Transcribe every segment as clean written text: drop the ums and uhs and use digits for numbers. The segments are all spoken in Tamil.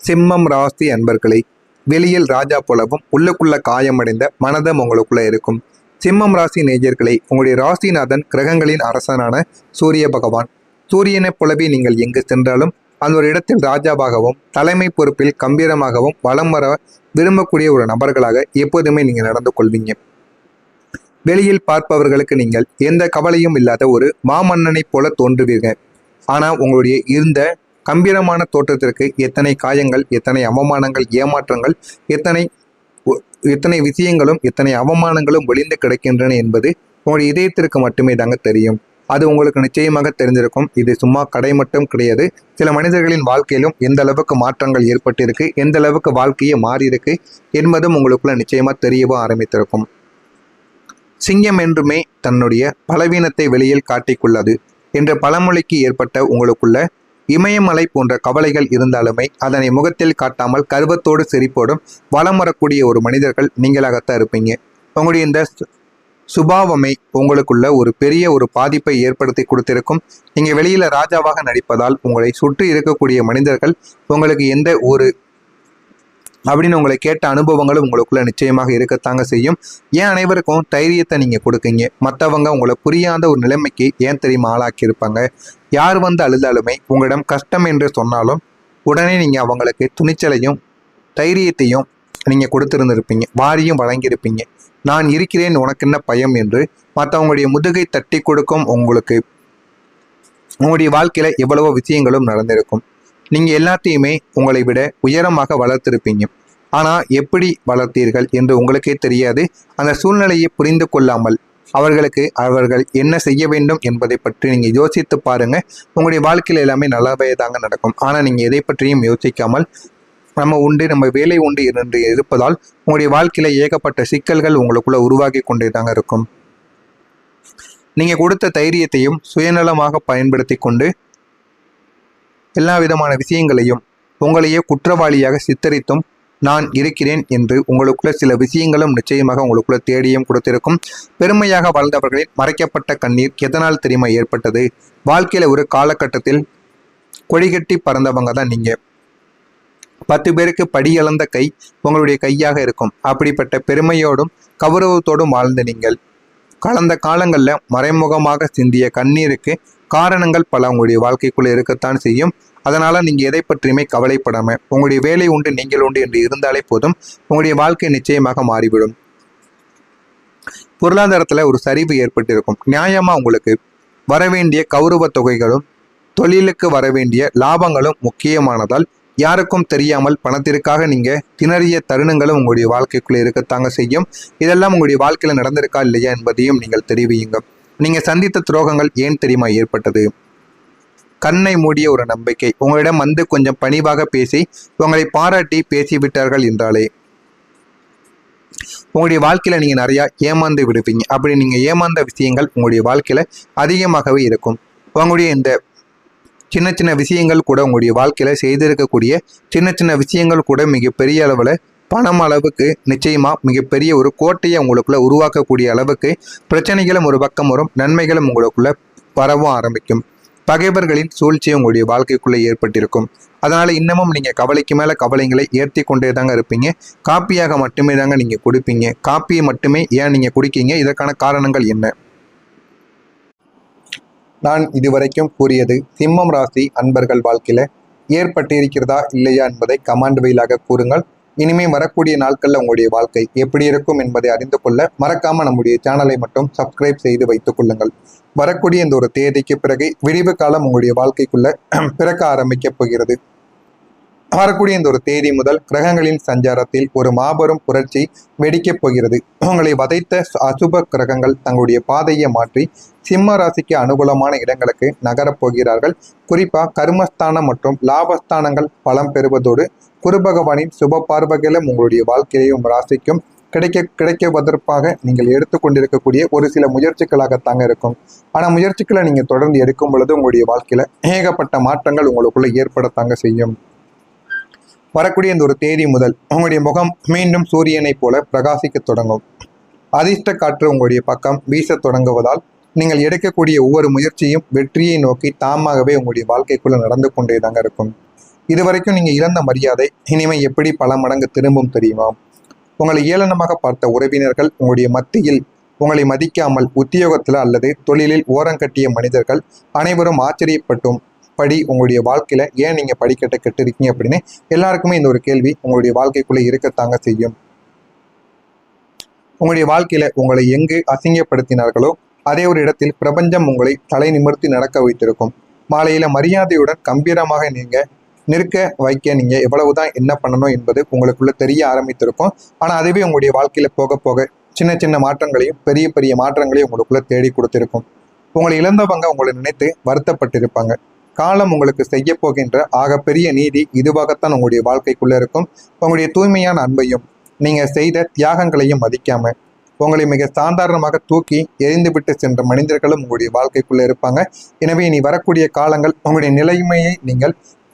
சிம்மம் ராசி அன்பர்களே, வெளியில் ராஜா போலவும் உள்ளுக்குள்ள காயமடைந்த மனதம் உங்களுக்குள்ள இருக்கும். சிம்மம் ராசி நேயர்களே, உங்களுடைய ராசிநாதன் கிரகங்களின் அரசனான சூரிய பகவான். சூரியனைப் போலவே நீங்கள் எங்கு சென்றாலும் அந்த ஒரு இடத்தில் ராஜாவாகவும் தலைமை பொறுப்பில் கம்பீரமாகவும் வலம் வர விரும்பக்கூடிய ஒரு நபர்களாக எப்போதுமே நீங்கள் நடந்து கொள்வீங்க. வெளியில் பார்ப்பவர்களுக்கு நீங்கள் எந்த கவலையும் இல்லாத ஒரு மாமன்னனைப் போல தோன்றுவீர்கள். ஆனால் உங்களுடைய இருந்த கம்பீரமான தோற்றத்திற்கு எத்தனை காயங்கள், எத்தனை அவமானங்கள், ஏமாற்றங்கள், எத்தனை விஷயங்களும், எத்தனை அவமானங்களும் ஒளிந்து கிடக்கின்றன என்பது உங்களுடைய இதயத்திற்கு மட்டுமே தாங்க தெரியும். அது உங்களுக்கு நிச்சயமாக தெரிஞ்சிருக்கும். இது சும்மா கடை மட்டும் கிடையாது. சில மனிதர்களின் வாழ்க்கையிலும் எந்த அளவுக்கு மாற்றங்கள் ஏற்பட்டிருக்கு, எந்த அளவுக்கு வாழ்க்கையே மாறியிருக்கு என்பதும் உங்களுக்குள்ள நிச்சயமா தெரியவும் ஆரம்பித்திருக்கும். சிங்கம் என்றுமே தன்னுடைய பலவீனத்தை வெளியில் காட்டிக்கொள்ளது என்ற பழமொழிக்கு ஏற்பட்ட உங்களுக்குள்ள இமயமலை போன்ற கவலைகள் இருந்தாலுமே அதனை முகத்தில் காட்டாமல் கர்வத்தோடு சிரிப்போடும் வலம் வரக்கூடிய ஒரு மனிதர்கள் நீங்களாகத்தான் இருப்பீங்க. உங்களுடைய இந்த சுபாவமே உங்களுக்குள்ள ஒரு பெரிய ஒரு பாதிப்பை ஏற்படுத்தி கொடுத்திருக்கும். நீங்க வெளியில ராஜாவாக நடிப்பதால் உங்களை சுற்றி இருக்கக்கூடிய மனிதர்கள் உங்களுக்கு எந்த ஒரு அப்படின்னு உங்களை கேட்ட அனுபவங்களும் உங்களுக்குள்ள நிச்சயமாக இருக்கத்தாங்க செய்யும். ஏன் அனைவருக்கும் தைரியத்தை நீங்க கொடுக்கீங்க. மற்றவங்க உங்களை புரியாத ஒரு நிலைமைக்கு ஏன் தெரியுமா ஆளாக்கி இருப்பாங்க. யார் வந்து அழுதாலுமே உங்களிடம் கஷ்டம் என்று சொன்னாலும் உடனே நீங்க அவங்களுக்கு துணிச்சலையும் தைரியத்தையும் நீங்க கொடுத்திருந்திருப்பீங்க, வாரியும் வழங்கியிருப்பீங்க. நான் இருக்கிறேன், உனக்கு என்ன பயம் என்று மற்றவங்களுடைய முதுகை தட்டி கொடுக்கும் உங்களுக்கு உங்களுடைய வாழ்க்கையில எவ்வளவோ விஷயங்களும் நடந்திருக்கும். நீங்க எல்லாத்தையுமே உங்களை விட உயரமாக வளர்த்திருப்பீங்க. ஆனா எப்படி வளர்த்தீர்கள் என்று உங்களுக்கே தெரியாது. அந்த சூழ்நிலையை புரிந்து கொள்ளாமல் அவர்கள் என்ன செய்ய வேண்டும் என்பதை பற்றி நீங்க யோசித்து பாருங்க. உங்களுடைய வாழ்க்கையில எல்லாமே நல்லாவே தாங்க நடக்கும். ஆனா நீங்க எதை பற்றியும் யோசிக்காமல் நம்ம உண்டு, நம்ம வேலை உண்டு என்று இருப்பதால் உங்களுடைய வாழ்க்கையில ஏகப்பட்ட சிக்கல்கள் உங்களுக்குள்ள உருவாகி கொண்டே தாங்க இருக்கும். நீங்க கொடுத்த தைரியத்தையும் சுயநலமாக பயன்படுத்தி கொண்டு எல்லா விதமான விஷயங்களையும் உங்களையே குற்றவாளியாக சித்தரித்தும் நான் இருக்கிறேன் என்று உங்களுக்குள்ள சில விஷயங்களும் நிச்சயமாக உங்களுக்குள்ள தேடியும் கொடுத்திருக்கும். பெருமையாக வாழ்ந்தவர்களின் மறைக்கப்பட்ட கண்ணீர் எதனால் தெரியுமா ஏற்பட்டது? வாழ்க்கையில ஒரு காலகட்டத்தில் கொடிகட்டி பறந்தவங்க தான் நீங்க. 10 பேருக்கு படியளந்த கை உங்களுடைய கையாக இருக்கும். அப்படிப்பட்ட பெருமையோடும் கௌரவத்தோடும் வாழ்ந்த நீங்கள் கடந்த காலங்களில் மறைமுகமாக சிந்திய கண்ணீருக்கு காரணங்கள் பல உங்களுடைய வாழ்க்கைக்குள்ள இருக்கத்தான் செய்யும். அதனால நீங்க எதை பற்றியுமே கவலைப்படாம உங்களுடைய வேலை உண்டு, நீங்கள் உண்டு என்று இருந்தாலே போதும். உங்களுடைய வாழ்க்கை நிச்சயமாக மாறிவிடும். பொருளாதாரத்துல ஒரு சரிவு ஏற்பட்டிருக்கும். நியாயமா உங்களுக்கு வரவேண்டிய கௌரவ தொகைகளும் தொழிலுக்கு வரவேண்டிய லாபங்களும் முக்கியமானதால் யாருக்கும் தெரியாமல் பணத்திற்காக நீங்க திணறிய தருணங்களும் உங்களுடைய வாழ்க்கைக்குள்ள இருக்கத்தாங்க செய்யும். இதெல்லாம் உங்களுடைய வாழ்க்கையில நடந்திருக்கா இல்லையா என்பதையும் நீங்கள் தெரிவியுங்க. நீங்க சந்தித்த துரோகங்கள் ஏன் தெரியுமா ஏற்பட்டது? கண்ணை மூடிய ஒரு நம்பிக்கை உங்களிடம் வந்து கொஞ்சம் பணிவாக பேசி உங்களை பாராட்டி பேசிவிட்டார்கள் என்றாலே உங்களுடைய வாழ்க்கையில நீங்க நிறைய ஏமாந்து விடுவீங்க. அப்படி நீங்க ஏமாந்த விஷயங்கள் உங்களுடைய வாழ்க்கையில அதிகமாகவே இருக்கும். உங்களுடைய இந்த சின்ன சின்ன விஷயங்கள் கூட உங்களுடைய வாழ்க்கையில செய்திருக்கக்கூடிய சின்ன சின்ன விஷயங்கள் கூட மிகப்பெரிய அளவுல பணம் அளவுக்கு நிச்சயமா மிகப்பெரிய ஒரு கோட்டையை உங்களுக்குள்ள உருவாக்கக்கூடிய அளவுக்கு பிரச்சனைகளும் ஒரு பக்கம் வரும், நன்மைகளும் உங்களுக்குள்ள பரவும் ஆரம்பிக்கும். பகைவர்களின் சூழ்ச்சி உங்களுடைய வாழ்க்கைக்குள்ளே ஏற்பட்டிருக்கும். அதனால இன்னமும் நீங்க கவலைக்கு மேல கவலைகளை ஏற்றி கொண்டே தாங்க இருப்பீங்க. காப்பியாக மட்டுமே தாங்க நீங்க குடிப்பீங்க. காப்பியை மட்டுமே ஏன் நீங்க குடிக்கீங்க? இதற்கான காரணங்கள் என்ன? நான் இதுவரைக்கும் கூறியது சிம்மம் ராசி அன்பர்கள் வாழ்க்கையில ஏற்பட்டிருக்கிறதா இல்லையா என்பதை கமெண்ட் வழியாக கூறுங்கள். இனிமே வரக்கூடிய நாட்கள்ல உங்களுடைய வாழ்க்கை எப்படி இருக்கும் என்பதை அறிந்து கொள்ள மறக்காம நம்முடைய சேனலை மட்டும் சப்ஸ்கிரைப் செய்து வைத்துக் கொள்ளுங்கள். வரக்கூடிய இந்த ஒரு தேதிக்கு பிறகு விடிவு காலம் உங்களுடைய வாழ்க்கைக்குள்ள பிறக்க ஆரம்பிக்க போகிறது. வரக்கூடிய இந்த ஒரு தேதி முதல் கிரகங்களின் சஞ்சாரத்தில் ஒரு மாபெரும் புரட்சி வெடிக்கப் போகிறது. உங்களை வதைத்த அசுப கிரகங்கள் தங்களுடைய பாதையை மாற்றி சிம்ம ராசிக்கு அனுகூலமான இடங்களுக்கு நகரப் போகிறார்கள். குறிப்பா கர்மஸ்தானம் மற்றும் லாபஸ்தானங்கள் பலம் பெறுவதோடு குரு பகவானின் சுப பார்வைகளும் உங்களுடைய வாழ்க்கையையும் ராசிக்கும் கிடைக்குவதற்காக நீங்கள் எடுத்துக்கொண்டிருக்கக்கூடிய ஒரு சில முயற்சிகளாகத்தாங்க இருக்கும். ஆனா முயற்சிகளை நீங்க தொடர்ந்து எடுக்கும் பொழுது உங்களுடைய வாழ்க்கையில ஏகப்பட்ட மாற்றங்கள் உங்களுக்குள்ள ஏற்படத்தாங்க செய்யும். வரக்கூடிய இந்த ஒரு தேதி முதல் உங்களுடைய முகம் மீண்டும் சூரியனை போல பிரகாசிக்க தொடங்கும். அதிர்ஷ்ட காற்று உங்களுடைய பக்கம் வீச தொடங்குவதால் நீங்கள் எடுக்கக்கூடிய ஒவ்வொரு முயற்சியும் வெற்றியை நோக்கி தாமாகவே உங்களுடைய வாழ்க்கைக்குள்ள நடந்து கொண்டே தாங்க இருக்கும். இதுவரைக்கும் நீங்க இழந்த மரியாதை இனிமே எப்படி பல மடங்கு திரும்பும் தெரியுமா? உங்களை ஏளனமாக பார்த்த உறவினர்கள் உங்களுடைய மத்தியில் உங்களை மதிக்காமல் உத்தியோகத்தில் அல்லது தொழிலில் ஓரங்கட்டிய மனிதர்கள் அனைவரும் ஆச்சரியப்பட்டும் படி உங்களுடைய வாழ்க்கையில ஏன் நீங்க படிக்கட்ட கெட்டிருக்கீங்க அப்படின்னு எல்லாருக்குமே இந்த ஒரு கேள்வி உங்களுடைய வாழ்க்கைக்குள்ள இருக்கத்தாங்க செய்யும். உங்களுடைய வாழ்க்கையில உங்களை எங்கு அசிங்கப்படுத்தினார்களோ அதே ஒரு இடத்தில் பிரபஞ்சம் உங்களை தலை நிமிர்த்தி நடக்க வைத்திருக்கும். மாலையில மரியாதையுடன் கம்பீரமாக நீங்க நிற்க வைக்க நீங்க எவ்வளவுதான் என்ன பண்ணணும் என்பது உங்களுக்குள்ள தெரிய ஆரம்பித்திருக்கும். ஆனா அதுவே உங்களுடைய வாழ்க்கையில போக போக சின்ன சின்ன மாற்றங்களையும் பெரிய பெரிய மாற்றங்களையும் உங்களுக்குள்ள தேடி கொடுத்திருக்கும். உங்களை இழந்தவங்க உங்களை நினைத்து வருத்தப்பட்டிருப்பாங்க. காலம் உங்களுக்கு செய்ய போகின்ற ஆகப்பெரிய நீதி இதுவாகத்தான் உங்களுடைய வாழ்க்கைக்குள்ள இருக்கும். உங்களுடைய தூய்மையான அன்பையும் நீங்க செய்த தியாகங்களையும் மதிக்காம உங்களை மிக சாதாரணமாக தூக்கி எரிந்துவிட்டு சென்ற மனிதர்களும் உங்களுடைய வாழ்க்கைக்குள்ள இருப்பாங்க. எனவே இனி வரக்கூடிய காலங்கள் உங்களுடைய நிலைமையை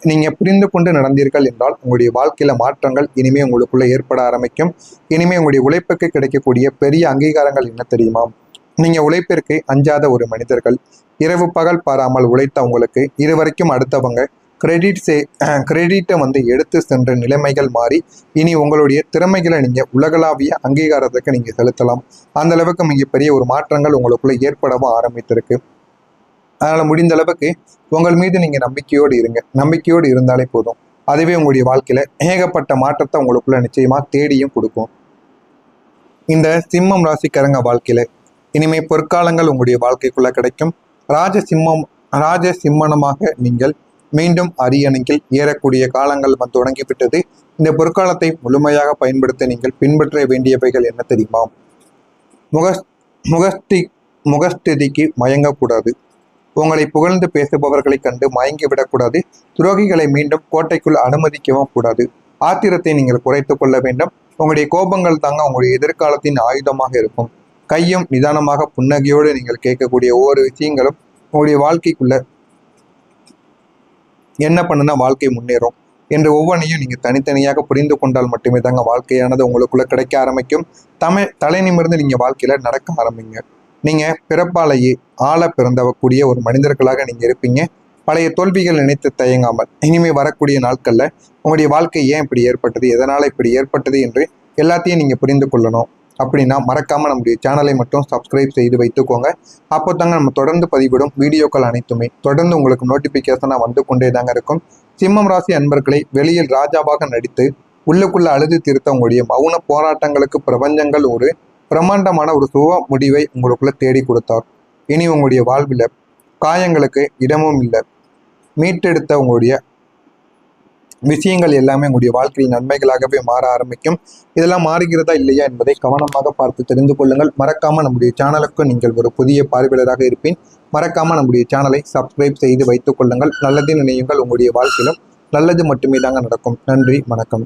நீங்க புரிந்து கொண்டு நடந்தீர்கள் என்றால் உங்களுடைய வாழ்க்கையில மாற்றங்கள் இனிமே உங்களுக்குள்ள ஏற்பட ஆரம்பிக்கும். இனிமே உங்களுடைய உழைப்புக்கு கிடைக்கக்கூடிய பெரிய அங்கீகாரங்கள் என்ன தெரியுமா? நீங்க உழைப்பிற்கு அஞ்சாத ஒரு மனிதர்கள், இரவு பகல் பாராமல் உழைத்த உங்களுக்கு இதுவரைக்கும் அடுத்தவங்க கிரெடிட்டை எடுத்து சென்ற நிலைமைகள் மாறி இனி உங்களுடைய திறமைகளை நீங்க உலகளாவிய அங்கீகாரத்துக்கு நீங்க செலுத்தலாம். அந்த அளவுக்கு மிகப்பெரிய ஒரு மாற்றங்கள் உங்களுக்குள்ள ஏற்படவும் ஆரம்பித்திருக்கு. அதனால முடிந்த அளவுக்கு உங்கள் மீது நீங்க நம்பிக்கையோடு இருங்க. நம்பிக்கையோடு இருந்தாலே போதும். அதுவே உங்களுடைய வாழ்க்கையில ஏகப்பட்ட மாற்றத்தை உங்களுக்குள்ள நிச்சயமா தேடியும் கொடுக்கும். இந்த சிம்மம் ராசிக்காரங்க வாழ்க்கையில இனிமே பொற்காலங்கள் உங்களுடைய வாழ்க்கைக்குள்ள கிடைக்கும். ராஜசிம்மனமாக நீங்கள் மீண்டும் அரியணையில் ஏறக்கூடிய காலங்கள் தொடங்கிவிட்டது. இந்த பொற்காலத்தை முழுமையாக பயன்படுத்த நீங்கள் பின்பற்ற வேண்டியவைகள் என்ன தெரியுமா? முகஸ்திதிக்கு மயங்கக்கூடாது. உங்களை புகழ்ந்து பேசுபவர்களை கண்டு மயங்கி விடக்கூடாது. துரோகிகளை மீண்டும் கோட்டைக்குள் அனுமதிக்கவும் கூடாது. ஆத்திரத்தை நீங்கள் குறைத்து கொள்ள வேண்டும். உங்களுடைய கோபங்கள் தாங்க உங்களுடைய எதிர்காலத்தின் ஆயுதமாக இருக்கும். கையும் நிதானமாக புன்னகையோடு நீங்கள் கேட்கக்கூடிய ஒவ்வொரு விஷயங்களும் உங்களுடைய வாழ்க்கைக்குள்ள என்ன பண்ணுனா வாழ்க்கை முன்னேறும் என்று ஒவ்வொன்றையும் நீங்க தனித்தனியாக புரிந்து கொண்டால் மட்டுமே தாங்க வாழ்க்கையானது உங்களுக்குள்ள கிடைக்க ஆரம்பிக்கும். தலை நிமிர்ந்து நீங்க வாழ்க்கையில நடக்க ஆரம்பிங்க. நீங்க பிறப்பாலேயே ஆழ பிறந்தவக்கூடிய ஒரு மனிதர்களாக நீங்க இருப்பீங்க. பழைய தோல்விகள் நினைத்து தயங்காமல் இனிமே வரக்கூடிய நாட்கள்ல உங்களுடைய வாழ்க்கை ஏன் இப்படி ஏற்பட்டது, எதனால இப்படி ஏற்பட்டது என்று எல்லாத்தையும் நீங்க புரிந்து கொள்ளணும். அப்படின்னா மறக்காம நம்முடைய சேனலை மட்டும் சப்ஸ்கிரைப் செய்து வைத்துக்கோங்க. அப்போ தாங்க நம்ம தொடர்ந்து பதிவிடும் வீடியோக்கள் அனைத்துமே தொடர்ந்து உங்களுக்கு நோட்டிபிகேஷனா வந்து கொண்டே தாங்க இருக்கும். சிம்மம் ராசி அன்பர்களை வெளியில் ராஜாவாக நடித்து உள்ளுக்குள்ள அழுது திருத்த உங்களுடைய மௌன போராட்டங்களுக்கு பிரபஞ்சங்கள் ஒரு பிரம்மாண்டமான ஒரு சுப முடிவை உங்களுக்குள்ள தேடி கொடுத்தார். இனி உங்களுடைய வாழ்வில் காயங்களுக்கு இடமும் இல்லை. மீட்டெடுத்த உங்களுடைய விஷயங்கள் எல்லாமே உங்களுடைய வாழ்க்கையில் நன்மைகளாகவே மாற ஆரம்பிக்கும். இதெல்லாம் மாறுகிறதா இல்லையா என்பதை கவனமாக பார்த்து தெரிந்து கொள்ளுங்கள். மறக்காம நம்முடைய சேனலுக்கு நீங்கள் ஒரு புதிய பார்வையாளராக இருப்பேன். மறக்காம நம்முடைய சேனலை சப்ஸ்கிரைப் செய்து வைத்துக் கொள்ளுங்கள். நல்லது நினையுங்கள். உங்களுடைய வாழ்க்கையிலும் நல்லது மட்டுமே தாங்க நடக்கும். நன்றி, வணக்கம்.